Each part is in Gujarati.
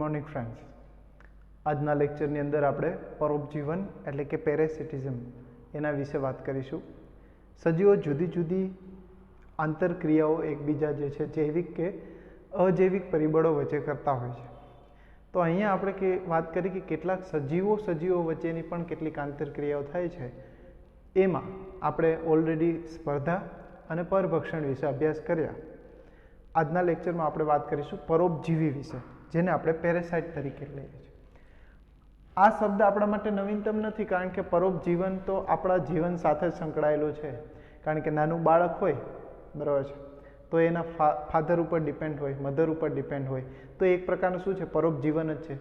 Morning friends. આજના લેક્ચરની અંદર આપણે પરોપજીવન એટલે કે પેરેસિટિઝમ એના વિશે વાત કરીશું. સજીવો જુદી જુદી આંતરક્રિયાઓ એકબીજા જે છે જૈવિક કે અજૈવિક પરિબળો વચ્ચે કરતા હોય છે. તો અહીંયા આપણે વાત કરી કે કેટલાક સજીવો વચ્ચેની પણ કેટલીક આંતરક્રિયાઓ થાય છે. એમાં આપણે ઓલરેડી સ્પર્ધા અને પરભક્ષણ વિશે અભ્યાસ કર્યા. આજના લેક્ચરમાં આપણે વાત કરીશું પરોપજીવી વિશે, જેને આપણે પેરેસાઇટ તરીકે લઈએ છીએ. આ શબ્દ આપણા માટે નવીનતમ નથી, કારણ કે પરોપજીવન તો આપણા જીવન સાથે જ સંકળાયેલું છે. કારણ કે નાનું બાળક હોય, બરાબર છે, તો એના ફાધર ઉપર ડિપેન્ડ હોય, મધર ઉપર ડિપેન્ડ હોય, તો એક પ્રકારનું શું છે, પરોપજીવન જ છે.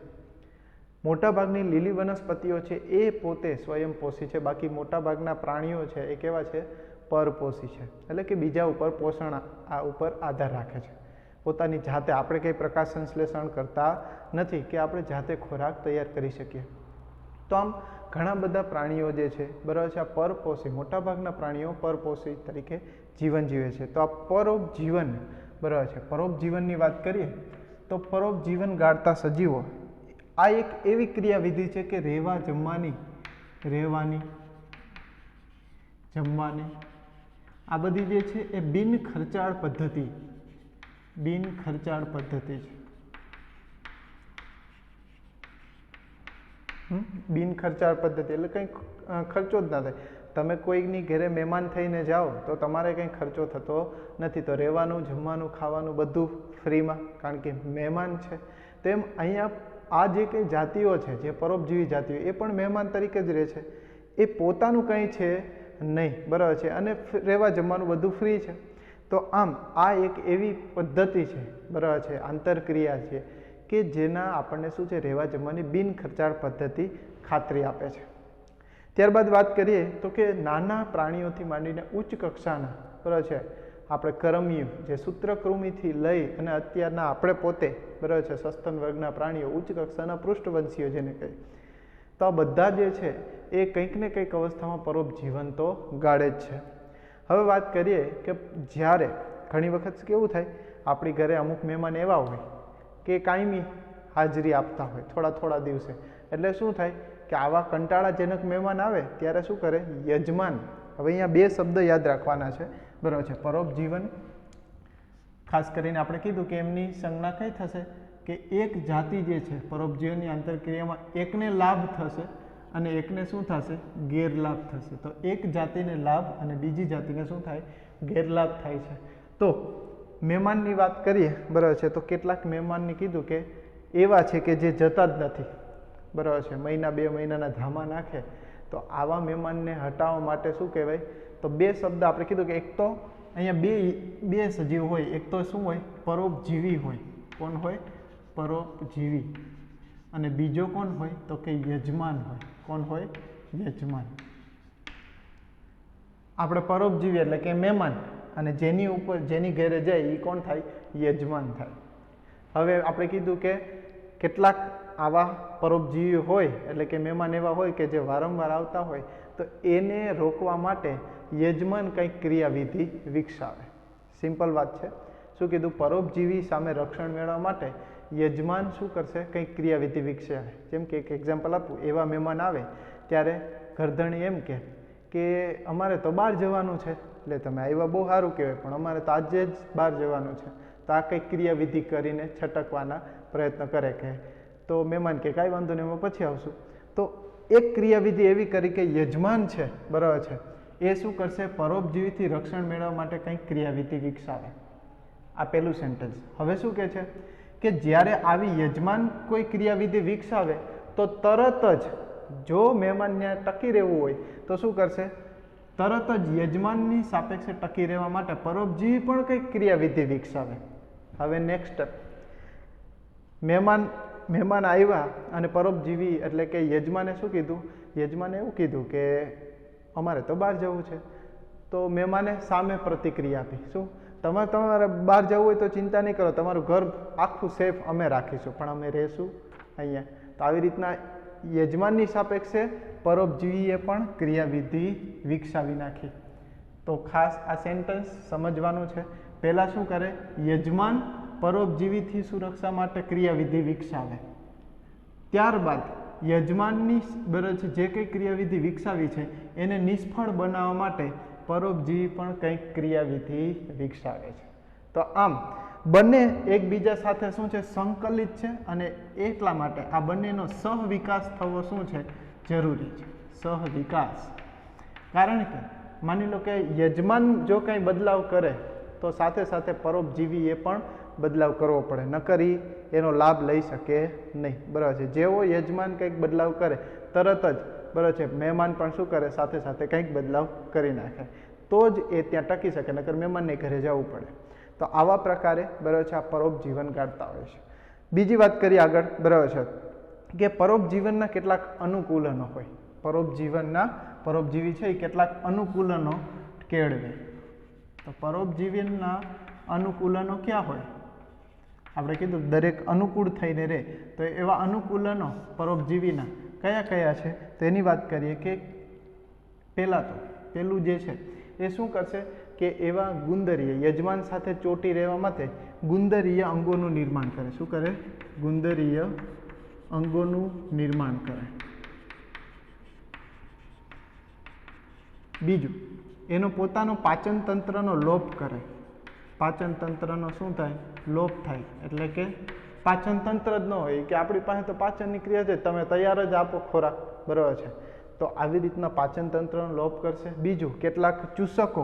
મોટાભાગની લીલી વનસ્પતિઓ છે એ પોતે સ્વયંપોષી છે, બાકી મોટાભાગના પ્રાણીઓ છે એ કેવા છે, પરપોષી છે. એટલે કે બીજા ઉપર પોષણ ઉપર આધાર રાખે છે. પોતાની જાતે આપણે કંઈ પ્રકાશ સંશ્લેષણ કરતા નથી કે આપણે જાતે ખોરાક તૈયાર કરી શકીએ. તો આમ ઘણા બધા પ્રાણીઓ જે છે, બરાબર છે, આ પરપોષી, મોટાભાગના પ્રાણીઓ પરપોષી તરીકે જીવન જીવે છે. તો આ પરોપજીવન, બરાબર છે, પરોપજીવનની વાત કરીએ તો પરોપજીવન ગાળતા સજીવો આ એક એવી ક્રિયાવિધિ છે કે રહેવાની, જમવાની, આ બધી જે છે એ બિન ખર્ચાળ પદ્ધતિ છે. બિન ખર્ચાળ પદ્ધતિ એટલે કંઈ ખર્ચો જ ના થાય. તમે કોઈની ઘરે મહેમાન થઈને જાઓ તો તમારે કંઈ ખર્ચો થતો નથી. તો રહેવાનું, જમવાનું, ખાવાનું બધું ફ્રીમાં, કારણ કે મહેમાન છે. તેમ અહીંયા આ જે કંઈ જાતિઓ છે, જે પરોપજીવી જાતિઓ, એ પણ મહેમાન તરીકે જ રહે છે. એ પોતાનું કંઈ છે નહીં, બરાબર છે, અને રહેવા જમવાનું બધું ફ્રી છે. તો આમ આ એક એવી પદ્ધતિ છે, બરાબર છે, આંતરક્રિયા છે કે જેના આપણને શું છે, રહેવા જમવાની બિન ખર્ચાળ પદ્ધતિ ખાતરી આપે છે. ત્યારબાદ વાત કરીએ તો કે નાના પ્રાણીઓથી માંડીને ઉચ્ચ કક્ષાના, બરાબર છે, આપણે કરમિયું, જે સૂત્રકૃમિથી લઈ અને અત્યારના આપણે પોતે, બરાબર છે, સસ્તન વર્ગના પ્રાણીઓ, ઉચ્ચ કક્ષાના પૃષ્ઠવંશીઓ જેને કહીએ, તો આ બધા જે છે એ કંઈક ને કંઈક અવસ્થામાં પરોપજીવન તો ગાળે જ છે. હવે વાત કરીએ કે જ્યારે ઘણી વખત કેવું થાય, આપણી ઘરે અમુક મહેમાન એવા હોય કે કાયમી હાજરી આપતા હોય થોડા દિવસે. એટલે શું થાય કે આવા કંટાળાજનક મહેમાન આવે ત્યારે શું કરે, યજમાન. હવે અહીંયા બે શબ્દ યાદ રાખવાના છે, બરાબર છે. પરોપજીવન, ખાસ કરીને આપણે કીધું કે એમની સંજ્ઞા કઈ થશે કે એક જાતિ જે છે પરોપજીવનની આંતરક્રિયામાં એકને લાભ થશે અને એકને શું થશે, ગેરલાભ થશે. તો એક જાતિને લાભ અને બીજી જાતિને શું થાય, ગેરલાભ થાય છે. તો મહેમાનની વાત કરીએ, બરાબર છે, તો કેટલાક મહેમાનની કીધું કે એવા છે કે જે જતા જ નથી, બરાબર છે, મહિના 2 મહિનાના ધામા નાખે. તો આવા મહેમાનને હટાવવા માટે શું કહેવાય, તો બે શબ્દ આપણે કીધું કે એક તો અહીંયા બે સજીવ હોય, એક તો શું હોય, પરોપજીવી હોય. કોણ હોય, પરોપજીવી. અને બીજો કોણ હોય, તો કે યજમાન હોય. કોણ હોય, યજમાન. આપણે પરોપજીવી એટલે કે મહેમાન, અને જેની ઘરે જાય એ કોણ થાય, યજમાન થાય. હવે આપણે કીધું કે કેટલાક આવા પરોપજીવી હોય એટલે કે મહેમાન એવા હોય કે જે વારંવાર આવતા હોય, તો એને રોકવા માટે યજમાન કંઈક ક્રિયાવિધિ વિકસાવે. સિમ્પલ વાત છે. શું કીધું, પરોપજીવી સામે રક્ષણ મેળવવા માટે યજમાન શું કરશે, કંઈક ક્રિયાવિધિ વિકસાવે. જેમ કે એક એક્ઝામ્પલ આપું, એવા મહેમાન આવે ત્યારે ઘરધણી એમ કે અમારે તો બહાર જવાનું છે. એટલે તમે આવ્યા બહુ સારું કહેવાય, પણ અમારે તો આજે જ બહાર જવાનું છે. તો આ કંઈક ક્રિયાવિધિ કરીને છટકવાના પ્રયત્ન કરે. કે તો મહેમાન કે કાંઈ વાંધો નહીં, એમાં પછી આવશું. તો એક ક્રિયાવિધિ એવી કરી કે યજમાન છે, બરાબર છે, એ શું કરશે, પરોપજીવીથી રક્ષણ મેળવવા માટે કંઈક ક્રિયાવિધિ વિકસાવે. આ પહેલું સેન્ટેન્સ. હવે શું કહે છે કે જ્યારે આવી યજમાન કોઈ ક્રિયાવિધિ વિકસાવે તો તરત જ, જો મહેમાનને ટકી રહેવું હોય તો શું કરશે, તરત જ યજમાનની સાપેક્ષે ટકી રહેવા માટે પરોપજીવી પણ કંઈક ક્રિયાવિધિ વિકસાવે. હવે નેક્સ્ટ, મહેમાન આવ્યા અને પરોપજીવી એટલે કે યજમાને શું કીધું, યજમાને એવું કીધું કે અમારે તો બહાર જવું છે. તો મહેમાને સામે પ્રતિક્રિયા આપી, શું, તમારે બહાર જવું હોય તો ચિંતા નહીં કરો, તમારું ઘર આખું સેફ અમે રાખીશું, પણ અમે રહેશું અહીંયા. તો આવી રીતના યજમાનની સાપેક્ષે પરોપજીવીએ પણ ક્રિયાવિધિ વિકસાવી નાખી. તો ખાસ આ સેન્ટેન્સ સમજવાનું છે. પહેલાં શું કરે, યજમાન પરોપજીવીથી સુરક્ષા માટે ક્રિયાવિધિ વિકસાવે. ત્યારબાદ યજમાનની બરાબર છે જે કંઈ ક્રિયાવિધિ વિકસાવી છે એને નિષ્ફળ બનાવવા માટે પરોપજીવી પણ કંઈક ક્રિયાવિધિ વિકસાવે છે. તો આમ બંને એકબીજા સાથે શું છે, સંકલિત છે, અને એટલા માટે આ બંનેનો સહવિકાસ થવો શું છે, જરૂરી છે. સહવિકાસ. કારણ કે માની લો કે યજમાન જો કંઈ બદલાવ કરે તો સાથે સાથે પરોપજીવીએ પણ બદલાવ કરવો પડે, નકર એનો લાભ લઈ શકે નહીં. બરાબર છે. જેવો યજમાન કંઈક બદલાવ કરે તરત જ બરાબર છે મહેમાન પણ શું કરે, સાથે સાથે કંઈક બદલાવ કરી નાખે, તો જ એ ત્યાં ટકી શકે, નકર મહેમાનને ઘરે જવું પડે. તો આવા પ્રકારે બરાબર છે આ પરોપજીવન કાઢતા હોય છે. બીજી વાત કરીએ આગળ બરાબર છે કે પરોપજીવનના કેટલાક અનુકૂલનો હોય. પરોપજીવી છે એ કેટલાક અનુકૂલનો કેળવે. તો પરોપજીવનના અનુકૂલનો ક્યાં હોય? આપણે કીધું દરેક અનુકૂળ થઈને રહે, તો એવા અનુકૂલનો પરોપજીવીના કયા કયા છે તેની વાત કરીએ કે પહેલું જે છે એ શું કરશે કે એવા ગુંદરીય યજમાન સાથે ચોંટી રહેવા માટે ગુંદરીય અંગોનું નિર્માણ કરે. શું કરે? ગુંદરીય અંગોનું નિર્માણ કરે. બીજું, એનો પોતાનો પાચન તંત્રનો લોપ કરે. પાચન તંત્રનો શું થાય? લોપ થાય. એટલે કે પાચન તંત્ર જ ન હોય કે આપણી પાસે તો પાચનની ક્રિયા છે, તમે તૈયાર જ આપો ખોરાક, બરાબર છે. તો આવી રીતના પાચન તંત્રનો લોપ કરશે. બીજું, કેટલાક ચૂસકો,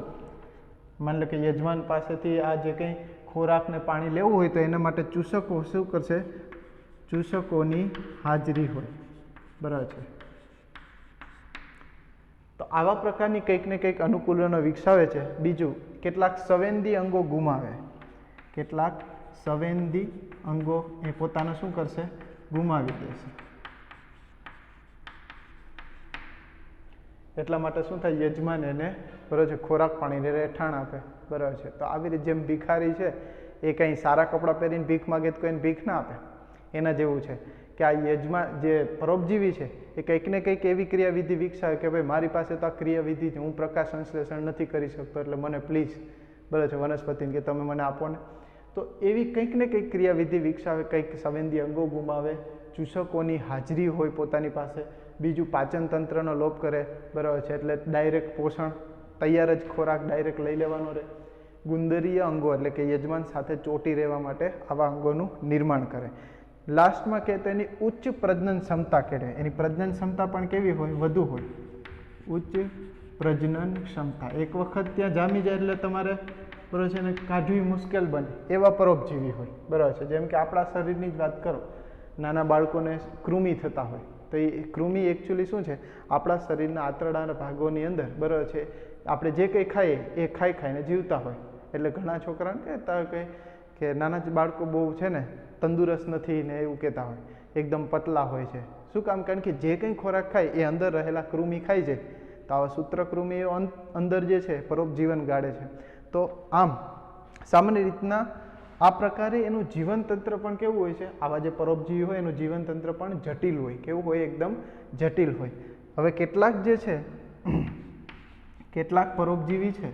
માની લો કે યજમાન પાસેથી આ જે કંઈ ખોરાક ને પાણી લેવું હોય તો એના માટે ચૂસકો શું કરશે? ચૂસકોની હાજરી હોય, બરાબર છે. તો આવા પ્રકારની કંઈક ને કંઈક અનુકૂલનો વિકસાવે છે. બીજું, કેટલાક સંવેદી અંગો ગુમાવે. કેટલાક સંવેદી અંગો એ પોતાને શું કરશે? ગુમાવી દેશે. એટલા માટે શું થાય? યજમાન એને બરાબર છે ખોરાક પાણીને રહેઠાણ આપે, બરાબર છે. તો આવી રીતે જેમ ભિખારી છે એ કંઈ સારા કપડાં પહેરીને ભીખ માગે તો કોઈને ભીખ ના આપે, એના જેવું છે કે આ યજમાન જે પરોપજીવી છે એ કંઈક ને કંઈક એવી ક્રિયાવિધિ વિકસાવે કે ભાઈ મારી પાસે તો આ ક્રિયાવિધિ છે, હું પ્રકાશ સંશ્લેષણ નથી કરી શકતો, એટલે મને પ્લીઝ બરાબર છે વનસ્પતિને કે તમે મને આપો ને. તો એવી કંઈક ને કંઈક ક્રિયાવિધિ વિકસાવે, કંઈક સંવેદી અંગો ગુમાવે, ચૂસકોની હાજરી હોય પોતાની પાસે. બીજું, પાચન તંત્રનો લોપ કરે, બરાબર છે, એટલે ડાયરેક્ટ પોષણ, તૈયાર જ ખોરાક ડાયરેક્ટ લઈ લેવાનો રહે. ગુંદરીય અંગો એટલે કે યજમાન સાથે ચોંટી રહેવા માટે આવા અંગોનું નિર્માણ કરે. લાસ્ટમાં કે તેની ઉચ્ચ પ્રજનન ક્ષમતા કેળવે. એની પ્રજનન ક્ષમતા પણ કેવી હોય? વધુ હોય. ઉચ્ચ પ્રજનન ક્ષમતા. એક વખત ત્યાં જામી જાય એટલે તમારે બરાબર છે ને કાઢવી મુશ્કેલ બને એવા પરોપજીવી હોય, બરાબર છે. જેમ કે આપણા શરીરની જ વાત કરો, નાના બાળકોને કૃમિ થતા હોય તો એ કૃમિ એકચ્યુઅલી શું છે? આપણા શરીરના આંતરડાના ભાગોની અંદર બરાબર છે આપણે જે કંઈ ખાઈએ એ ખાઈને જીવતા હોય. એટલે ઘણા છોકરાને કહેતા હોય કે નાના બાળકો બહુ છે ને તંદુરસ્ત નથી ને એવું કહેતા હોય, એકદમ પતલા હોય છે. શું કામ? કારણ કે જે કંઈ ખોરાક ખાય એ અંદર રહેલા કૃમિ ખાઈ જાય. તો આવા સૂત્રકૃમિ અંદર જે છે પરોપજીવન ગાળે છે. તો આમ સામાન્ય રીતના આ પ્રકારે એનું જીવનતંત્ર પણ કેવું હોય છે? આવા જે પરોપજીવી હોય એનું જીવનતંત્ર પણ જટિલ હોય. કેવું હોય? એકદમ જટિલ હોય. હવે કેટલાક જે છે કેટલાક પરોપજીવી છે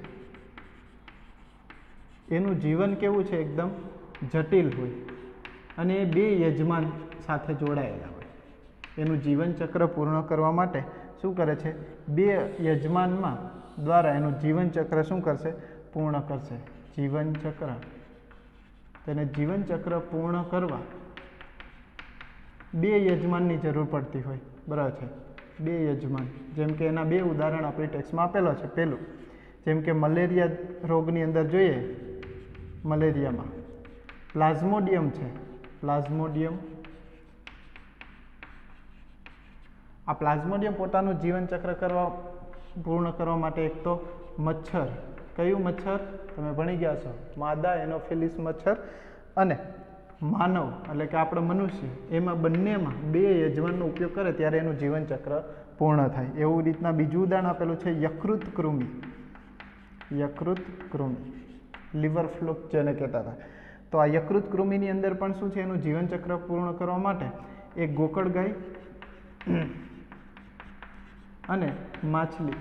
એનું જીવન કેવું છે? એકદમ જટિલ હોય, અને એ બે યજમાન સાથે જોડાયેલા હોય. એનું જીવન ચક્ર પૂર્ણ કરવા માટે શું કરે છે? બે યજમાનમાં દ્વારા એનું જીવન ચક્ર શું કરશે? પૂર્ણ કરશે. જીવન ચક્ર. તેને જીવન ચક્ર પૂર્ણ કરવા બે યજમાનની જરૂર પડતી હોય, બરાબર છે. બે યજમાન. જેમ કે એના બે ઉદાહરણ આપણી ટેક્સ્ટમાં આપેલો છે. પહેલું, જેમ કે મલેરિયા રોગની અંદર જોઈએ, મલેરિયામાં પ્લાઝ્મોડિયમ છે. પ્લાઝ્મોડિયમ. આ પ્લાઝ્મોડિયમ પોતાનું જીવન ચક્ર પૂર્ણ કરવા માટે એક તો મચ્છર. કયું મચ્છર? તમે ભણી ગયા છો, માદા એનોફિલિસ મચ્છર અને માનવ એટલે કે આપણે મનુષ્ય, એમાં બંનેમાં બે યજમાનનો ઉપયોગ કરે ત્યારે એનું જીવન ચક્ર પૂર્ણ થાય. એવું રીતના બીજું ઉદાહરણ આપેલું છે યકૃત કૃમિ. યકૃત કૃમિ, લીવર ફ્લુક જેને કહેતા હતા. તો આ યકૃત કૃમિની અંદર પણ શું છે? એનું જીવન ચક્ર પૂર્ણ કરવા માટે એક ગોકળ ગાય અને માછલી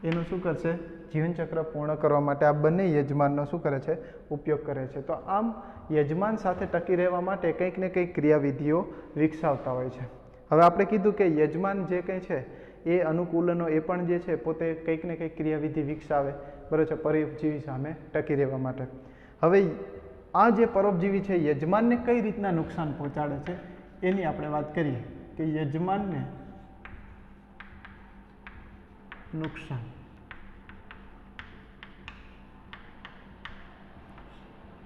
એનું શું કરશે? જીવનચક્ર પૂર્ણ કરવા માટે આ બંને યજમાનનો શું કરે છે? ઉપયોગ કરે છે. તો આમ યજમાન સાથે ટકી રહેવા માટે કંઈક ને કંઈક ક્રિયાવિધિઓ વિકસાવતા હોય છે. હવે આપણે કીધું કે યજમાન જે કંઈ છે એ અનુકૂલનો એ પણ જે છે પોતે કંઈક ને કંઈક ક્રિયાવિધિ વિકસાવે, બરાબર છે, પરોપજીવી સામે ટકી રહેવા માટે. હવે આ જે પરોપજીવી છે યજમાનને કઈ રીતના નુકસાન પહોંચાડે છે એની આપણે વાત કરીએ કે યજમાનને નુકસાન.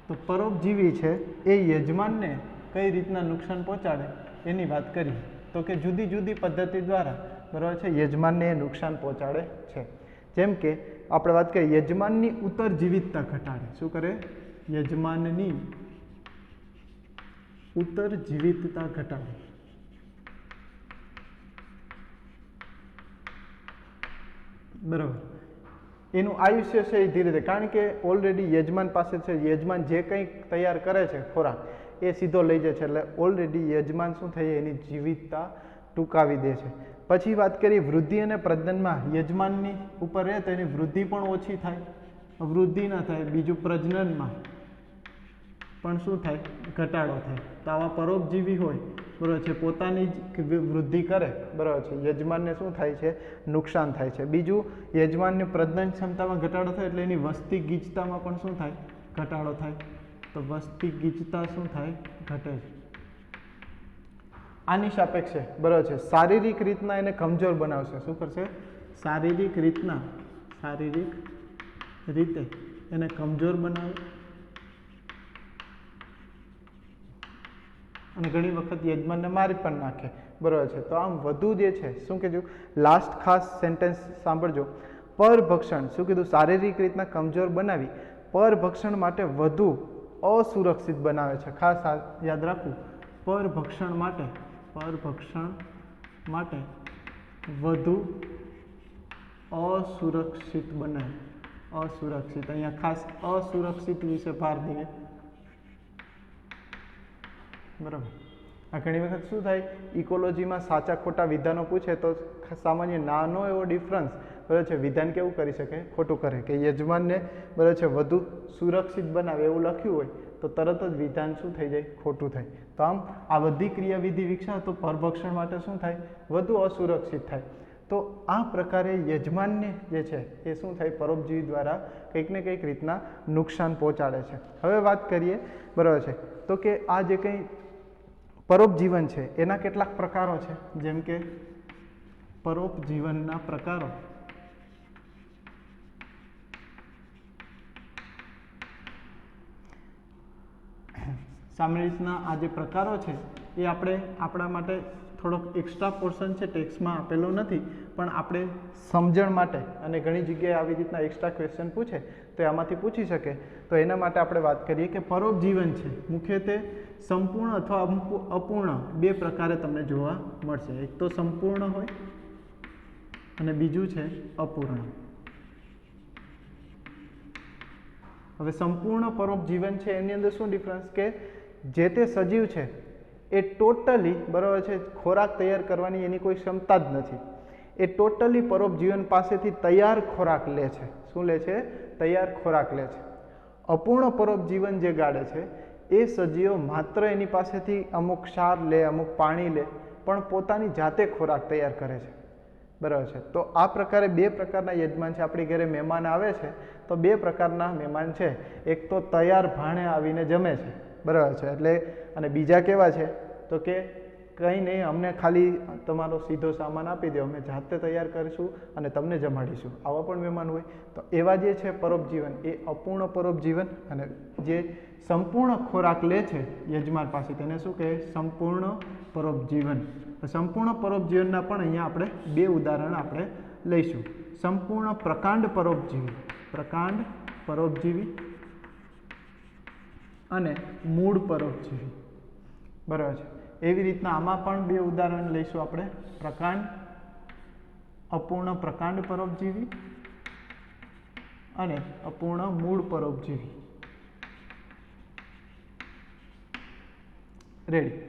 તો પરોપજીવી છે એ યજમાનને કઈ રીતના નુકસાન પહોંચાડે એની વાત કરીએ તો કે જુદી જુદી પદ્ધતિ દ્વારા, બરાબર છે, યજમાનને એ નુકસાન પહોંચાડે છે. જેમ કે આપણે વાત કરીએ યજમાનની ઉત્તરજીવિતતા ઘટાડે. શું કરે? યજમાનની ઉત્તરજીવિતતા ઘટાડે. બરાબર. એનું આયુષ્ય છે એ ધીરે ધીરે, કારણ કે ઓલરેડી યજમાન પાસે છે, યજમાન જે કંઈ તૈયાર કરે છે ખોરાક એ સીધો લઈ જાય છે, એટલે ઓલરેડી યજમાન શું થાય એની જીવિતતા ટૂંકાવી દે છે. પછી વાત કરીએ વૃદ્ધિ અને પ્રજનનમાં યજમાનની ઉપર રહે તો એની વૃદ્ધિ પણ ઓછી થાય, વૃદ્ધિ ન થાય. બીજું પ્રજનનમાં પણ શું થાય? ઘટાડો થાય. તો આવા પરોપજીવી હોય, બરાબર છે, પોતાની જ વૃદ્ધિ કરે, બરાબર છે, યજમાનને શું થાય છે? નુકસાન થાય છે. બીજું યજમાનની પ્રજનન ક્ષમતામાં ઘટાડો થાય એટલે એની વસ્તી ગીચતામાં પણ શું થાય? ઘટાડો થાય. તો વસ્તી ગીચતા શું થાય? ઘટે છે. આની સાપેક્ષે, બરાબર છે, શારીરિક રીતના એને કમજોર બનાવશે. શું કરશે? શારીરિક રીતના, શારીરિક રીતે એને કમજોર બનાવે અને ઘણી વખત યજમાનને મારી પણ નાખે, બરાબર છે. તો આમ વધુ જે છે શું કીધું? લાસ્ટ ખાસ સેન્ટેન્સ સાંભળજો. પરભક્ષણ, શું કીધું? શારીરિક રીતના કમજોર બનાવી પરભક્ષણ માટે વધુ અસુરક્ષિત બનાવે છે. ખાસ યાદ રાખવું, પરભક્ષણ માટે, પરભક્ષણ માટે વધુ અસુરક્ષિત બનાવે. અસુરક્ષિત, અહીંયા ખાસ અસુરક્ષિત વિશે ભાર દઈએ, બરાબર. આ ઘણી વખત શું થાય, ઇકોલોજીમાં સાચા ખોટા વિધાનો પૂછે તો સામાન્ય નાનો એવો ડિફરન્સ, બરાબર છે, વિધાન કેવું કરી શકે? ખોટું કરે. કે યજમાનને, બરાબર છે, વધુ સુરક્ષિત બનાવે એવું લખ્યું હોય તો તરત જ વિધાન શું થઈ જાય? ખોટું થાય. તો આમ આ બધી ક્રિયાવિધિ વિકસાવે તો પરભક્ષણ માટે શું થાય? વધુ અસુરક્ષિત થાય. તો આ પ્રકારે યજમાનને જે છે એ શું થાય? પરોપજીવી દ્વારા કંઈક ને કંઈક રીતના નુકસાન પહોંચાડે છે. હવે વાત કરીએ, બરાબર છે, તો કે આ જે કંઈ પરોપજીવન છે એના કેટલાક પ્રકારો છે. જેમ કે પરોપજીવનના પ્રકારો. સામાન્ય રીતના આ જે પ્રકારો છે એ આપણે આપણા માટે થોડોક એક્સ્ટ્રા પોર્શન છે, ટેક્સ્ટમાં આપેલો નથી, પણ આપણે સમજણ માટે, અને ઘણી જગ્યાએ આવી રીતના એક્સ્ટ્રા ક્વેશ્ચન પૂછે તો આમાંથી પૂછી શકે, તો એના માટે આપણે વાત કરીએ કે પરોપજીવન છે મુખ્યત્વે સંપૂર્ણ અથવા અપૂર્ણ બે પ્રકારે તમને જોવા મળશે. એક તો સંપૂર્ણ હોય અને બીજું છે અપૂર્ણ. હવે સંપૂર્ણ પરોપજીવન છે એની અંદર શું ડિફરન્સ? કે જે તે સજીવ છે એ ટોટલી, બરાબર છે, ખોરાક તૈયાર કરવાની એની કોઈ ક્ષમતા જ નથી. એ ટોટલી પરોપજીવન પાસેથી તૈયાર ખોરાક લે છે. શું લે છે? તૈયાર ખોરાક લે છે. અપૂર્ણ પરોપજીવન જે ગાળે છે એ સજીવો માત્ર એની પાસેથી અમુક ક્ષાર લે, અમુક પાણી લે, પણ પોતાની જાતે ખોરાક તૈયાર કરે છે, બરાબર છે. તો આ પ્રકારે બે પ્રકારના યજમાન છે. આપણી ઘરે મહેમાન આવે છે તો બે પ્રકારના મહેમાન છે. એક તો તૈયાર ભાણે આવીને જમે છે, બરાબર છે, એટલે, અને બીજા કેવા છે તો કે કંઈ નહીં, અમને ખાલી તમારો સીધો સામાન આપી દો, અમે જાતે તૈયાર કરીશું અને તમને જમાડીશું. આવા પણ મહેમાન હોય. તો એવા જે છે પરોપજીવન એ અપૂર્ણ પરોપજીવન, અને જે સંપૂર્ણ ખોરાક લે છે યજમાન પાસે તેને શું કહે? સંપૂર્ણ પરોપજીવન. સંપૂર્ણ પરોપજીવનના પણ અહીંયા આપણે બે ઉદાહરણ આપણે લઈશું. સંપૂર્ણ પ્રકાંડ પરોપજીવી, પ્રકાંડ પરોપજીવી અને મૂળ પરોપજીવી, બરાબર છે. એવી રીતના આમાં પણ બે ઉદાહરણ લઈશું આપણે. પ્રકાંડ, અપૂર્ણ પ્રકાંડ પરોપજીવી અને અપૂર્ણ મૂળ પરોપજીવી. રેડી.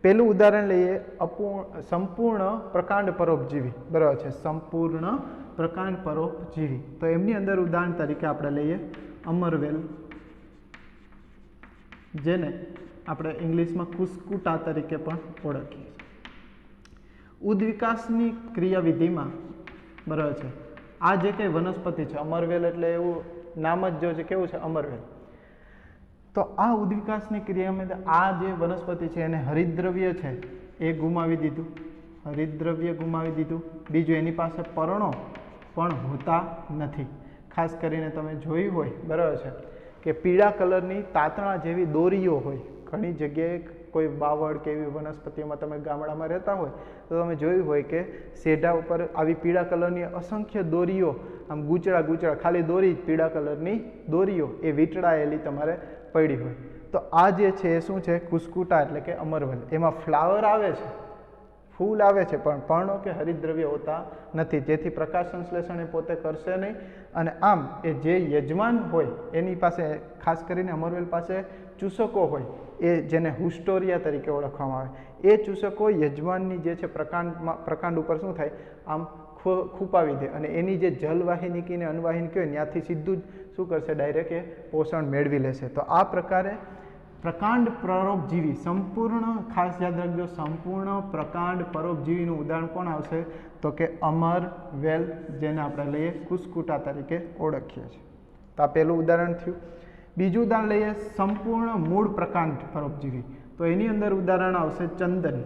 પહેલું ઉદાહરણ લઈએ, સંપૂર્ણ પ્રકાંડ પરોપજીવી, બરાબર છે, સંપૂર્ણ પ્રકાંડ પરોપજીવી. તો એમની અંદર ઉદાહરણ તરીકે આપણે લઈએ અમરવેલ, જેને આપણે ઇંગ્લિશમાં કુસ્કુટા તરીકે પણ ઓળખીએ છીએ. ઉદ્વિકાસની ક્રિયાવિધિમાં બરાબર છે આ જે કંઈ વનસ્પતિ છે, અમરવેલ એટલે એવું નામ જ જો છે કેવું છે અમરવેલ, તો આ ઉદ્વિકાસની ક્રિયામાં આ જે વનસ્પતિ છે એને હરિતદ્રવ્ય છે એ ગુમાવી દીધું, હરિતદ્રવ્ય ગુમાવી દીધું. બીજું એની પાસે પર્ણો પણ હોતા નથી. ખાસ કરીને તમે જોયું હોય બરાબર છે કે પીળા કલરની તાતણા જેવી દોરીઓ હોય ઘણી જગ્યાએ, કોઈ બાવળ કે એવી વનસ્પતિઓમાં તમે ગામડામાં રહેતા હોય તો તમે જોયું હોય કે શેઢા ઉપર આવી પીળા કલરની અસંખ્ય દોરીઓ, આમ ગૂંચળા ખાલી દોરી જ પીળા કલરની દોરીઓ એ વીંટળાયેલી તમારે પડી હોય. તો આ જે છે એ શું છે? કુસ્કુટા એટલે કે અમરવેલ. એમાં ફ્લાવર આવે છે, ફૂલ આવે છે, પણ પર્ણો કે હરિતદ્રવ્ય હોતા નથી, જેથી પ્રકાશ સંશ્લેષણ એ પોતે કરશે નહીં. અને આમ એ જે યજમાન હોય એની પાસે, ખાસ કરીને અમરવેલ પાસે ચૂસકો હોય, એ જેને હુસ્ટોરિયા તરીકે ઓળખવામાં આવે, એ ચૂસકો યજમાનની જે છે પ્રકાંડ ઉપર શું થાય? આમ ખૂપાવી દે અને એની જે જલવાહિની ને અન્વાહિની હોય ત્યાંથી સીધું જ શું કરશે? ડાયરેક્ટ એ પોષણ મેળવી લેશે. તો આ પ્રકારે પ્રકાંડ પરોપજીવી સંપૂર્ણ, ખાસ યાદ રાખજો, સંપૂર્ણ પ્રકાંડ પરોપજીવીનું ઉદાહરણ કોણ આવશે? તો કે અમરવેલ, જેને આપણે લઈએ કુસ્કુટા તરીકે ઓળખીએ છીએ. તો આ પહેલું ઉદાહરણ થયું. બીજું ઉદાહરણ લઈએ સંપૂર્ણ મૂળ પ્રકાંડ પરોપજીવી. તો એની અંદર ઉદાહરણ આવશે ચંદન.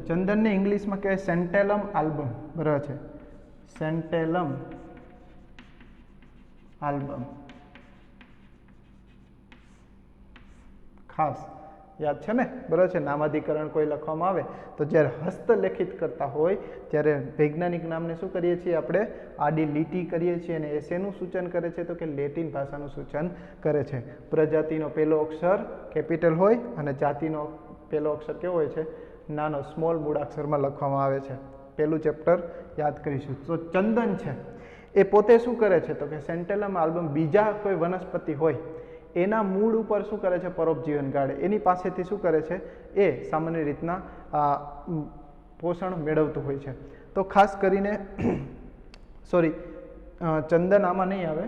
ચંદનને ઇંગ્લિશમાં કહેવાય સેન્ટેલમ આલ્બમ, બરાબર છે? સેન્ટેલમ આલ્બમ. ખાસ યાદ છે ને, બરાબર છે? નામાધિકરણ કોઈ લખવામાં આવે તો જ્યારે હસ્તલેખિત કરતા હોય ત્યારે વૈજ્ઞાનિક નામને શું કરીએ છીએ આપણે? આડી લીટી કરીએ છીએ. અને એ શેનું સૂચન કરે છે? તો કે લેટિન ભાષાનું સૂચન કરે છે. પ્રજાતિનો પહેલો અક્ષર કેપિટલ હોય અને જાતિનો પહેલો અક્ષર કેવો હોય છે? નાનો, સ્મોલ મૂળાક્ષરમાં લખવામાં આવે છે. પહેલું ચેપ્ટર યાદ કરીશું. તો ચંદન છે એ પોતે શું કરે છે? તો કે સેન્ટેલમ આલ્બમ બીજા કોઈ વનસ્પતિ હોય એના મૂળ ઉપર શું કરે છે? પરોપજીવન ગાળે. એની પાસેથી શું કરે છે? એ સામાન્ય રીતના પોષણ મેળવતું હોય છે. તો ખાસ કરીને ચંદન આમાં નહીં આવે,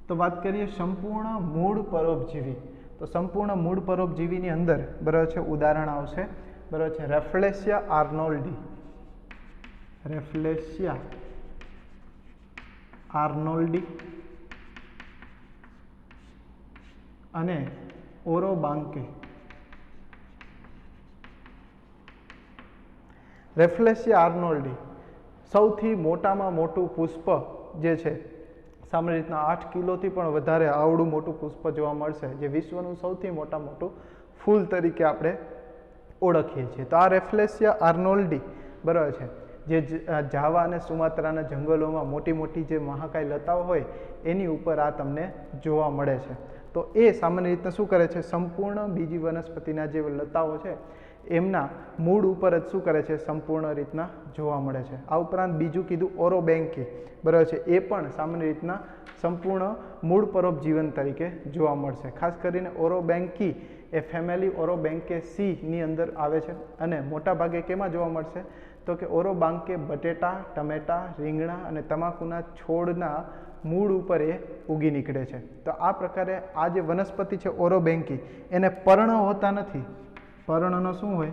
તો વાત કરીએ સંપૂર્ણ મૂળ પરોપજીવી. તો સંપૂર્ણ મૂળ પરોપજીવીની અંદર બરાબર છે ઉદાહરણ આવશે, બરાબર છે? રેફ્લેશિયા આર્નોલ્ડી, રેફ્લેશિયા આર્નોલ્ડી અને ઓરોબાંકે. રેફ્લેશિયા આર્નોલ્ડી સૌથી મોટામાં મોટું પુષ્પ જે છે, સામાન્ય રીતના 8 કિલોથી પણ વધારે આવડું મોટું પુષ્પ જોવા મળશે, જે વિશ્વનું સૌથી મોટું ફૂલ તરીકે આપણે ઓળખીએ છીએ. તો આ રેફ્લેશિયા આર્નોલ્ડી બરાબર છે, જે જાવા અને સુમાત્રાના જંગલોમાં મોટી મોટી જે મહાકાય લતાઓ હોય એની ઉપર આ તમને જોવા મળે છે. તો એ સામાન્ય રીતના શું કરે છે? સંપૂર્ણ બીજી વનસ્પતિના જે લતાઓ છે એમના મૂળ ઉપર જ શું કરે છે? સંપૂર્ણ રીતના જોવા મળે છે. આ ઉપરાંત બીજું કીધું ઓરોબેન્કી, બરાબર છે? એ પણ સામાન્ય રીતના સંપૂર્ણ મૂળ પરોપજીવન તરીકે જોવા મળશે. ખાસ કરીને ઓરોબેન્કી એ ફેમિલી ઓરોબેન્કેસીની અંદર આવે છે અને મોટા ભાગે કેમાં જોવા મળશે? તો કે ઓરોબાંકે બટેટા, ટમેટા, રીંગણા અને તમાકુના છોડના મૂળ ઉપર એ ઉગી નીકળે છે. તો આ પ્રકારે આ જે વનસ્પતિ છે ઓરોબેન્કી, એને પર્ણ હોતા નથી. પર્ણનો શું હોય?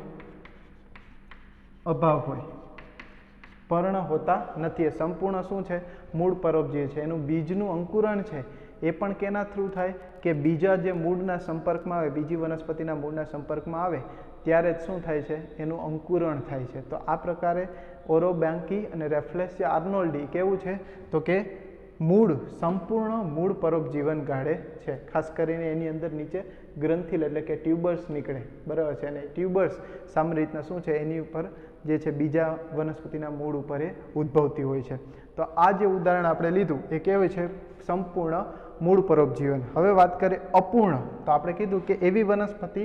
અભાવ હોય. પર્ણ હોતા નથી. એ સંપૂર્ણ શું છે? મૂળ પરોપજીવી છે. એનું બીજનું અંકુરણ છે એ પણ કેના થ્રુ થાય? કે બીજા જે મૂળના સંપર્કમાં આવે, બીજી વનસ્પતિના મૂળના સંપર્કમાં આવે ત્યારે જ શું થાય છે? એનું અંકુરણ થાય છે. તો આ પ્રકારે ઓરોબાંકી અને રેફ્લેશિયા આર્નોલ્ડી કેવું છે? તો કે મૂળ, સંપૂર્ણ મૂળ પરોપજીવન ગાળે છે. ખાસ કરીને એની અંદર નીચે ગ્રંથિલ એટલે કે ટ્યુબર્સ નીકળે, બરાબર છે? અને ટ્યુબર્સ સામાન્ય રીતના શું છે? એની ઉપર જે છે બીજા વનસ્પતિના મૂળ ઉપર એ ઉદ્ભવતી હોય છે. તો આ જે ઉદાહરણ આપણે લીધું એ કેવું છે? સંપૂર્ણ મૂળ પરોપજીવન. હવે વાત કરીએ અપૂર્ણ. તો આપણે કીધું કે એવી વનસ્પતિ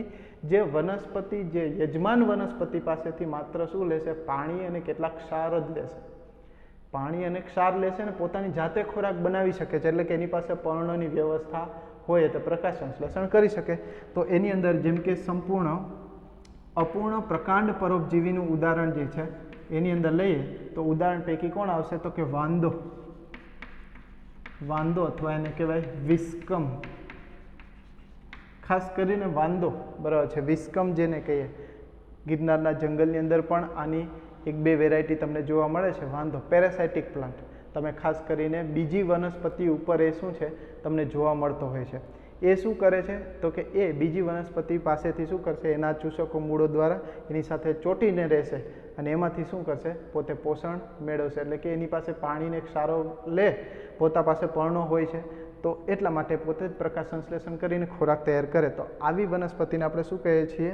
જે યજમાન વનસ્પતિ પાસેથી માત્ર શું લેશે? પાણી અને કેટલાક ક્ષાર જ લેશે. પાણી અને ક્ષાર લેશે ને પોતાની જાતે ખોરાક બનાવી શકે છે, એટલે કે એની પાસે પર્ણની વ્યવસ્થા હોય તો પ્રકાશ સંશ્લેષણ કરી શકે. તો એની અંદર જેમ કે સંપૂર્ણ અપૂર્ણ પ્રકાંડ પરોપજીવીનું ઉદાહરણ જે છે એની અંદર લઈએ તો ઉદાહરણ પૈકી કોણ આવશે તો કે વાંદો અથવા એને કહેવાય વિસ્કમ. ખાસ કરીને વાંદો બરાબર છે, વિસ્કમ જેને કહીએ. ગિરનારના જંગલની અંદર પણ આની 1-2 વેરાયટી તમને જોવા મળે છે. વાંદો પેરાસાઇટિક પ્લાન્ટ, તમે ખાસ કરીને બીજી વનસ્પતિ ઉપર એ શું છે તમને જોવા મળતો હોય છે. એ શું કરે છે તો કે એ બીજી વનસ્પતિ પાસેથી શું કરશે, એના ચૂસકો મૂળો દ્વારા એની સાથે ચોંટીને રહેશે અને એમાંથી શું કરશે, પોતે પોષણ મેળવશે. એટલે કે એની પાસે પાણીને ક્ષારો લે, પોતા પાસે પર્ણો હોય છે, તો એટલા માટે પોતે જ પ્રકાશ સંશ્લેષણ કરીને ખોરાક તૈયાર કરે. તો આવી વનસ્પતિને આપણે શું કહીએ છીએ,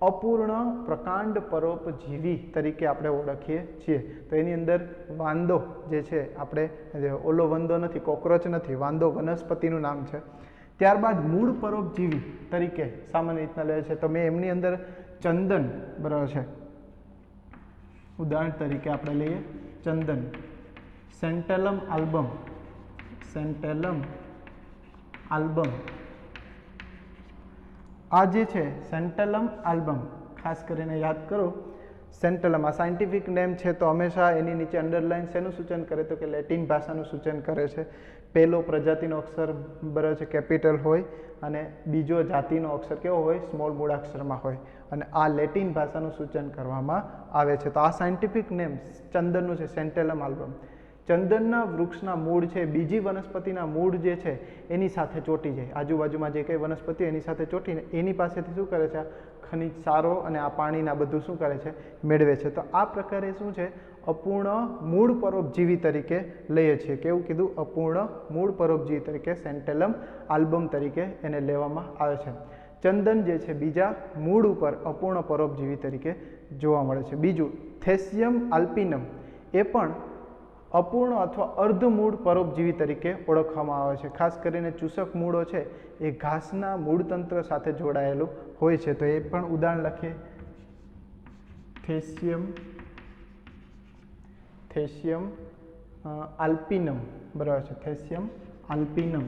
અપૂર્ણ પ્રકાંડ પરોપજીવી તરીકે આપણે ઓળખીએ છીએ. તો એની અંદર વાંદો જે છે, આપણે ઓલો વાંદો નથી, કોકરોચ નથી, વાંદો વનસ્પતિનું નામ છે. ત્યારબાદ મૂળ પરોપજીવી તરીકે સામાન્ય રીતના લે છે. તો મેં એમની અંદર ચંદન બરાબર છે, ઉદાહરણ તરીકે આપણે લઈએ ચંદન, સેન્ટેલમ આલ્બમ, આ જે છે સેન્ટેલમ આલ્બમ, ખાસ કરીને યાદ કરો સેન્ટેલમ આ સાયન્ટિફિક નેમ છે. તો હંમેશા એની નીચે અંડરલાઇન શેનું સૂચન કરે તો કે લેટિન ભાષાનું સૂચન કરે છે. પહેલો પ્રજાતિનો અક્ષર બરાબર છે કેપિટલ હોય અને બીજો જાતિનો અક્ષર કેવો હોય, સ્મોલ મૂળાક્ષરમાં હોય, અને આ લેટિન ભાષાનું સૂચન કરવામાં આવે છે. તો આ સાયન્ટિફિક નેમ ચંદનનું છે, સેન્ટેલમ આલ્બમ. ચંદનના વૃક્ષના મૂળ છે બીજી વનસ્પતિના મૂળ જે છે એની સાથે ચોંટી જાય, આજુબાજુમાં જે કંઈ વનસ્પતિ એની સાથે ચોંટીને એની પાસેથી શું કરે છે, આ ખનિજ સારો અને આ પાણીના બધું શું કરે છે, મેળવે છે. તો આ પ્રકારે શું છે, અપૂર્ણ મૂળ પરોપજીવી તરીકે લઈએ છીએ. કેવું કીધું, અપૂર્ણ મૂળ પરોપજીવી તરીકે સેન્ટેલમ આલ્બમ તરીકે એને લેવામાં આવે છે. ચંદન જે છે બીજા મૂળ ઉપર અપૂર્ણ પરોપજીવી તરીકે જોવા મળે છે. બીજું થેસિયમ આલ્પિનમ, એ પણ અપૂર્ણ અથવા અર્ધમૂળ પરોપજીવી તરીકે ઓળખવામાં આવે છે. ખાસ કરીને ચૂસક મૂળો છે એ ઘાસના મૂળતંત્ર સાથે જોડાયેલું હોય છે. તો એ પણ ઉદાહરણ લખીએ, થેસિયમ આલ્પિનમ બરાબર છે, થેસિયમ આલ્પિનમ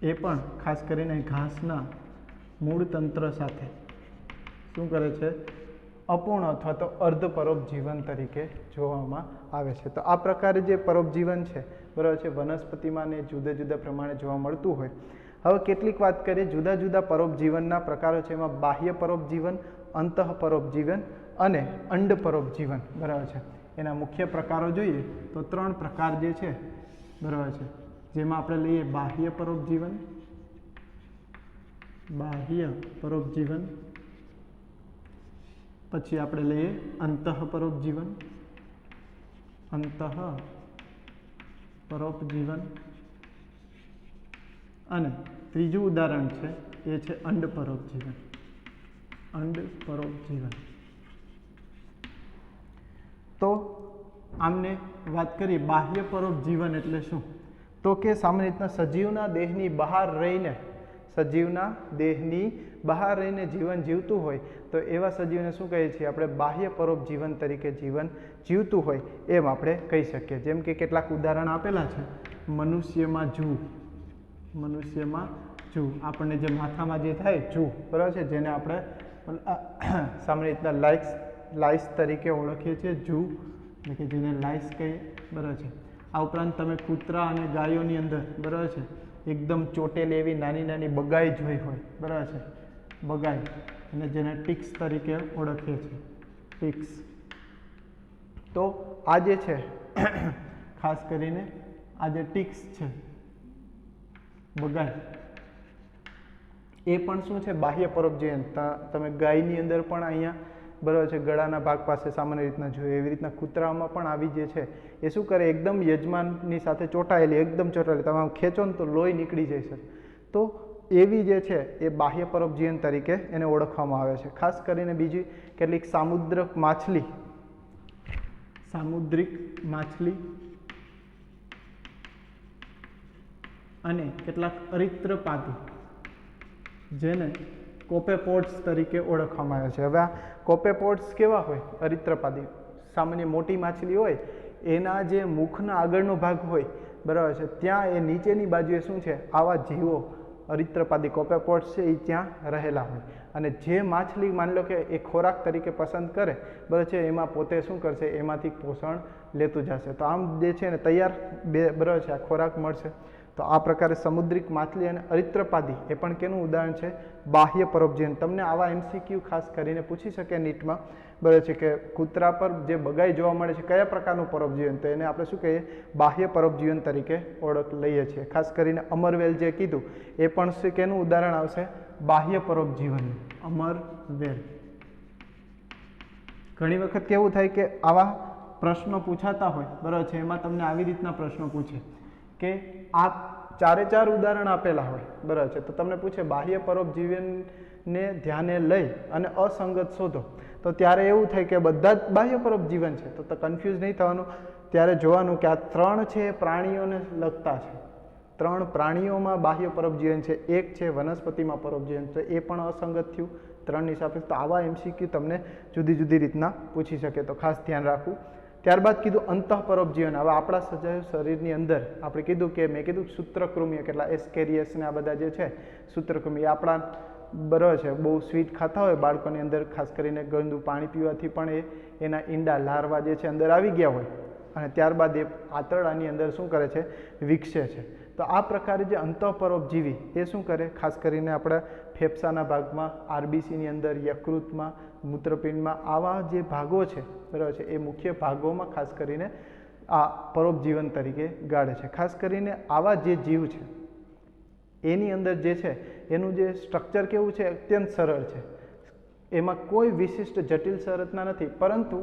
એ પણ ખાસ કરીને ઘાસના મૂળતંત્ર સાથે શું કરે છે, અપૂર્ણ અથવા તો અર્ધ પરોપજીવન તરીકે જોવામાં આવે છે. તો આ પ્રકારે જે પરોપજીવન છે બરાબર છે વનસ્પતિમાં ને જુદા જુદા પ્રમાણે જોવા મળતું હોય. હવે કેટલીક વાત કરીએ જુદા જુદા પરોપજીવનના પ્રકારો છે. એમાં બાહ્ય પરોપજીવન, અંતઃ પરોપજીવન અને અંડ પરોપજીવન બરાબર છે. એના મુખ્ય પ્રકારો જોઈએ તો 3 પ્રકાર જે છે બરાબર છે, જેમાં આપણે લઈએ બાહ્ય પરોપજીવન, પછી આપણે લઈએ અંતઃ પરોપજીવન, અને ત્રીજું ઉદાહરણ છે એ છે અંડ પરોપજીવન. તો આમને વાત કરીએ બાહ્ય પરોપજીવન એટલે શું, તો કે સામાન્ય રીતના સજીવના દેહની બહાર રહીને જીવન જીવતું હોય તો એવા સજીવને શું કહીએ છીએ આપણે, બાહ્ય પરોપજીવન તરીકે જીવન જીવતું હોય એમ આપણે કહી શકીએ. જેમ કે કેટલાક ઉદાહરણ આપેલા છે, મનુષ્યમાં જૂ, આપણને જે માથામાં જે થાય જૂ બરાબર છે, જેને આપણે સામાન્ય રીતના લાઇસ તરીકે ઓળખીએ છીએ, જૂ એટલે કે જેને લાઇસ કહીએ બરાબર છે. આ ઉપરાંત તમે કૂતરા અને ગાયોની અંદર બરાબર છે એકદમ ચોટેલી એવી નાની નાની બગાઈ જોઈ હોય બરાબર છે, બગાઈ, અને જેને ટિક્સ તરીકે ઓળખીએ છીએ, ટિક્સ. તો આ જે છે ખાસ કરીને આ જે ટિક્સ છે બગાઈ, એ પણ શું છે બાહ્ય પરોપજીવન. તમે ગાયની અંદર પણ અહીંયા બરાબર છે ગળાના ભાગ પાસે સામાન્ય રીતના જોઈએ, એવી રીતના કૂતરામાં પણ આવી જે છે એ શું કરે, એકદમ યજમાનની સાથે ચોંટાયેલી, એકદમ ચોંટાયેલી, તમે આમ ખેંચો ને તો લોહી નીકળી જાય છે. તો એવી જે છે એ બાહ્ય પરોપજીવન તરીકે એને ઓળખવામાં આવે છે. ખાસ કરીને બીજી કેટલીક સામુદ્રિક માછલી અને કેટલાક અરિત્રપાદી જેને કોપેપોડ્સ તરીકે ઓળખવામાં આવે છે. હવે આ કોપેપોડ્સ કેવા હોય, અરિત્રપાદી, સામાન્ય મોટી માછલી હોય એના જે મુખના આગળનો ભાગ હોય, બરાબર છે, ત્યાં એ નીચેની બાજુએ શું છે, આવા જીવો અરિત્રપાદી કોપેપોડ્સ છે એ ત્યાં રહેલા હોય. અને જે માછલી માની લો કે એ ખોરાક તરીકે પસંદ કરે, બરાબર છે, એમાં પોતે શું કરશે, એમાંથી પોષણ લેતું જશે. તો આમ જે છે ને તૈયાર બરાબર છે આ ખોરાક મળશે. તો આ પ્રકારે સમુદ્રિક માછલી અને અરિત્રપાદી એ પણ કેનું ઉદાહરણ છે, બાહ્ય પરોપજીવન. તમને આવા MCQ ખાસ કરીને પૂછી શકે નીટમાં, બરાબર છે, કે કૂતરા પર જે બગાઈ જોવા મળે છે કયા પ્રકારનું પરોપજીવન, તો એને આપણે શું કહીએ, બાહ્ય પરોપજીવન તરીકે ઓળખ લઈએ છીએ. ખાસ કરીને અમરવેલ જે કીધું એ પણ શું કેનું ઉદાહરણ આવશે, બાહ્ય પરોપજીવન. અમરવેલ. ઘણી વખત કેવું થાય કે આવા પ્રશ્નો પૂછાતા હોય, બરાબર છે, એમાં તમને આવી રીતના પ્રશ્નો પૂછે કે આ ચારે ચાર ઉદાહરણ આપેલા હોય, બરાબર છે, તો તમને પૂછે બાહ્ય પરોપજીવનને ધ્યાને લઈ અને અસંગત શોધો. તો ત્યારે એવું થાય કે બધા જ બાહ્ય પરોપજીવન છે, તો કન્ફ્યુઝ નહીં થવાનું. ત્યારે જોવાનું કે આ 3 છે પ્રાણીઓને લગતા છે, 3 પ્રાણીઓમાં બાહ્ય પરોપજીવન છે, 1 છે વનસ્પતિમાં પરોપજીવન, તો એ પણ અસંગત થયું 3ની સાપેક્ષ. તો આવા MCQ તમને જુદી જુદી રીતના પૂછી શકે, તો ખાસ ધ્યાન રાખવું. ત્યારબાદ કીધું અંતઃપરોપજીવન. હવે આપણા સજીવ શરીરની અંદર આપણે કીધું કે મેં કીધું સૂત્રકૃમિઓ, કેટલા એસ્કેરિયસ ને આ બધા જે છે સૂત્રકૃમિ, એ આપણા બરાબર છે બહુ સ્વીટ ખાતા હોય બાળકોની અંદર, ખાસ કરીને ગંદુ પાણી પીવાથી પણ એના ઈંડા લાર્વા જે છે અંદર આવી ગયા હોય, અને ત્યારબાદ એ આંતરડાની અંદર શું કરે છે, વિકસે છે. તો આ પ્રકારે જે અંતઃપરોપજીવી એ શું કરે, ખાસ કરીને આપણા ફેફસાના ભાગમાં, RBCની અંદર, યકૃતમાં, મૂત્રપિંડમાં, આવા જે ભાગો છે, બરાબર છે, એ મુખ્ય ભાગોમાં ખાસ કરીને આ પરોપજીવન તરીકે ગાળે છે. ખાસ કરીને આવા જે જીવ છે એની અંદર જે છે એનું જે સ્ટ્રક્ચર કેવું છે, અત્યંત સરળ છે, એમાં કોઈ વિશિષ્ટ જટિલ સંરચના નથી, પરંતુ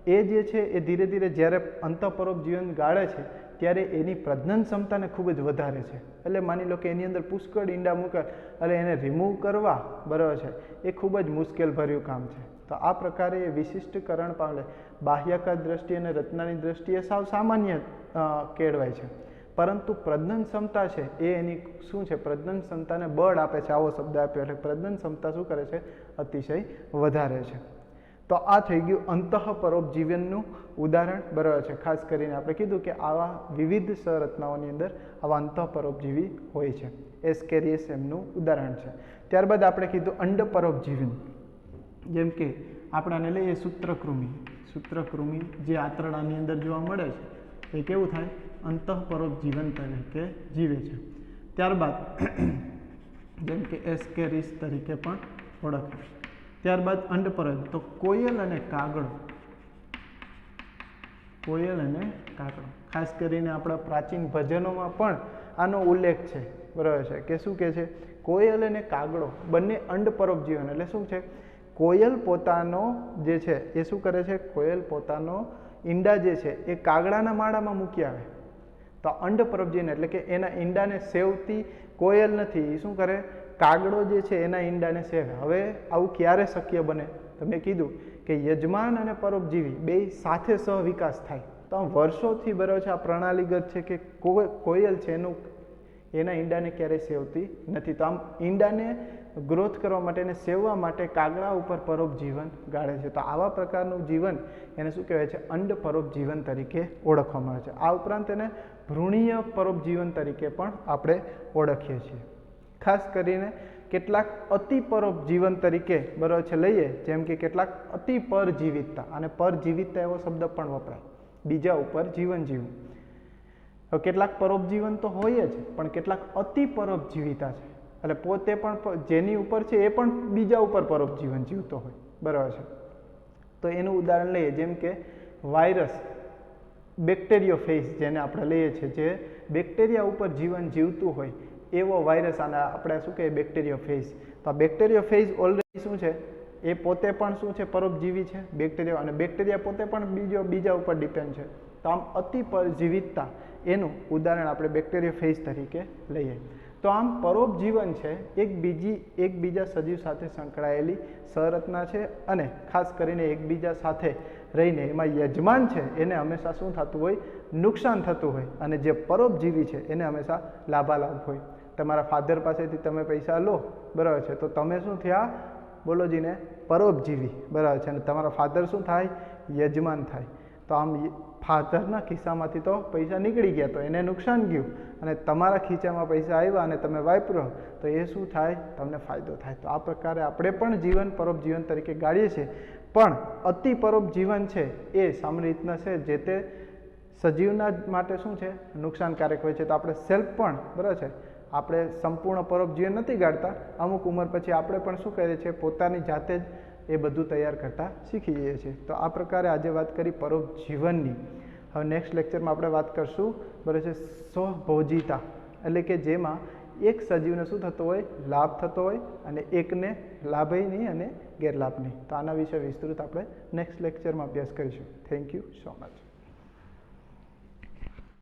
એ જે છે એ ધીરે ધીરે જ્યારે અંતઃપરોપજીવન ગાળે છે ત્યારે એની પ્રજનન ક્ષમતાને ખૂબ જ વધારે છે. એટલે માની લો કે એની અંદર પુષ્કળ ઈંડા મૂકે, એટલે એને રિમૂવ કરવા, બરાબર છે, એ ખૂબ જ મુશ્કેલ ભર્યું કામ છે. તો આ પ્રકારે એ વિશિષ્ટકરણ પામે, બાહ્યાકાર દ્રષ્ટિએ અને રચનાની દ્રષ્ટિએ સાવ સામાન્ય કેળવાય છે, પરંતુ પ્રજનન ક્ષમતા છે એ એની શું છે, પ્રજનન ક્ષમતાને બળ આપે છે. આવો શબ્દ આપ્યો એટલે પ્રજનન ક્ષમતા શું કરે છે, અતિશય વધારે છે. તો આ થઈ ગયું અંતઃપરોપજીવનનું ઉદાહરણ, બરાબર છે. ખાસ કરીને આપણે કીધું કે આવા વિવિધ સંરચનાઓની અંદર આવા અંતઃપરોપજીવી હોય છે. એસ્કેરિયસ એમનું ઉદાહરણ છે. ત્યારબાદ આપણે કીધું અંડપરોપજીવન, જેમ કે આપણાને લઈએ સૂત્રકૃમિ. સૂત્રકૃમિ જે આંતરડાની અંદર જોવા મળે છે એ કેવું થાય, અંતઃપરોપજીવન તરીકે જીવે છે. ત્યારબાદ જેમ કે એસ્કેરિસ તરીકે પણ ઓળખાય. ત્યારબાદ અંડપરોપ, તો કોયલ અને કાગડો. કોયલ અને કાગડો ખાસ કરીને આપણા પ્રાચીન ભજનોમાં પણ આનો ઉલ્લેખ છે, બરાબર છે, કે શું કે છે, કોયલ અને કાગડો બંને અંડપરોપજીવન. એટલે શું છે, કોયલ પોતાનો જે છે એ શું કરે છે, કોયલ પોતાનો ઈંડા જે છે એ કાગડાના માળામાં મૂકી આવે. તો અંડપરોપજીવન એટલે કે એના ઈંડાને સેવતી કોયલ નથી, એ શું કરે, કાગડો જે છે એના ઈંડાને સેવે. હવે આવું ક્યારે શક્ય બને, તો મેં કીધું કે યજમાન અને પરોપજીવી બે સાથે સહવિકાસ થાય. તો આમ વર્ષોથી, બરાબર છે, આ પ્રણાલીગત છે કે કોયલ છે એના ઈંડાને ક્યારેય સેવતી નથી. તો આમ ઈંડાને ગ્રોથ કરવા માટે, એને સેવવા માટે કાગડા ઉપર પરોપજીવન ગાળે છે. તો આવા પ્રકારનું જીવન એને શું કહેવાય છે, અંડપરોપજીવન તરીકે ઓળખવામાં આવે છે. આ ઉપરાંત એને ભ્રૂણીય પરોપજીવન તરીકે પણ આપણે ઓળખીએ છીએ. ખાસ કરીને કેટલાક અતિ પરોપજીવન તરીકે, બરાબર છે, લઈએ, જેમ કે કેટલાક અતિ પરજીવિતતા, અને પરજીવિતતા એવો શબ્દ પણ વપરાય, બીજા ઉપર જીવન જીવવું. હવે કેટલાક પરોપજીવન તો હોય જ, પણ કેટલાક અતિ પરોપજીવિતા છે, એટલે પોતે પણ જેની ઉપર છે એ પણ બીજા ઉપર પરોપજીવન જીવતો હોય, બરાબર છે. તો એનું ઉદાહરણ લઈએ, જેમ કે વાયરસ, બેક્ટેરિયોફેજ જેને આપણે લઈએ છીએ, જે બેક્ટેરિયા ઉપર જીવન જીવતું હોય એવો વાયરસ, આને આપણે શું કહીએ, બેક્ટેરિયોફેજ. તો આ બેક્ટેરિયોફેજ ઓલરેડી શું છે, એ પોતે પણ શું છે, પરોપજીવી છે, બેક્ટેરિયા, અને બેક્ટેરિયા પોતે પણ બીજા ઉપર ડિપેન્ડ છે. તો આમ અતિ પરજીવિતતા એનું ઉદાહરણ આપણે બેક્ટેરિયોફેજ તરીકે લઈએ. તો આમ પરોપજીવન છે એકબીજા સજીવ સાથે સંકળાયેલી સંરચના છે, અને ખાસ કરીને એકબીજા સાથે રહીને એમાં યજમાન છે એને હંમેશા શું થતું હોય, નુકસાન થતું હોય, અને જે પરોપજીવી છે એને હંમેશા લાભાલાભ હોય. તમારા ફાધર પાસેથી તમે પૈસા લો, બરાબર છે, તો તમે શું થયા, બોલોજીને, પરોપજીવી, બરાબર છે, અને તમારા ફાધર શું થાય, યજમાન થાય. તો આમ ફાધરના ખિસ્સામાંથી તો પૈસા નીકળી ગયા તો એને નુકસાન ગયું, અને તમારા ખીચામાં પૈસા આવ્યા અને તમે વાપરો તો એ શું થાય, તમને ફાયદો થાય. તો આ પ્રકારે આપણે પણ જીવન પરોપજીવન તરીકે ગાળીએ છીએ, પણ અતિ પરોપજીવન છે એ સામાન્ય રીતના છે જે તે સજીવના માટે શું છે, નુકસાનકારક હોય છે. તો આપણે સેલ્ફ પણ બરાબર છે, આપણે સંપૂર્ણ પરોપજીવન નથી ગાળતા, અમુક ઉંમર પછી આપણે પણ શું કરીએ છીએ, પોતાની જાતે જ એ બધું તૈયાર કરતા શીખી જઈએ છીએ. તો આ પ્રકારે આજે વાત કરી પરોપજીવનની. હવે નેક્સ્ટ લેક્ચરમાં આપણે વાત કરશું બરાબર છે સ્વભોજિતા, એટલે કે જેમાં એક સજીવને શું થતો હોય, લાભ થતો હોય અને એકને લાભય નહીં અને ગેરલાભ નહીં. તો આના વિશે વિસ્તૃત આપણે નેક્સ્ટ લેક્ચરમાં અભ્યાસ કરીશું. Thank you so much.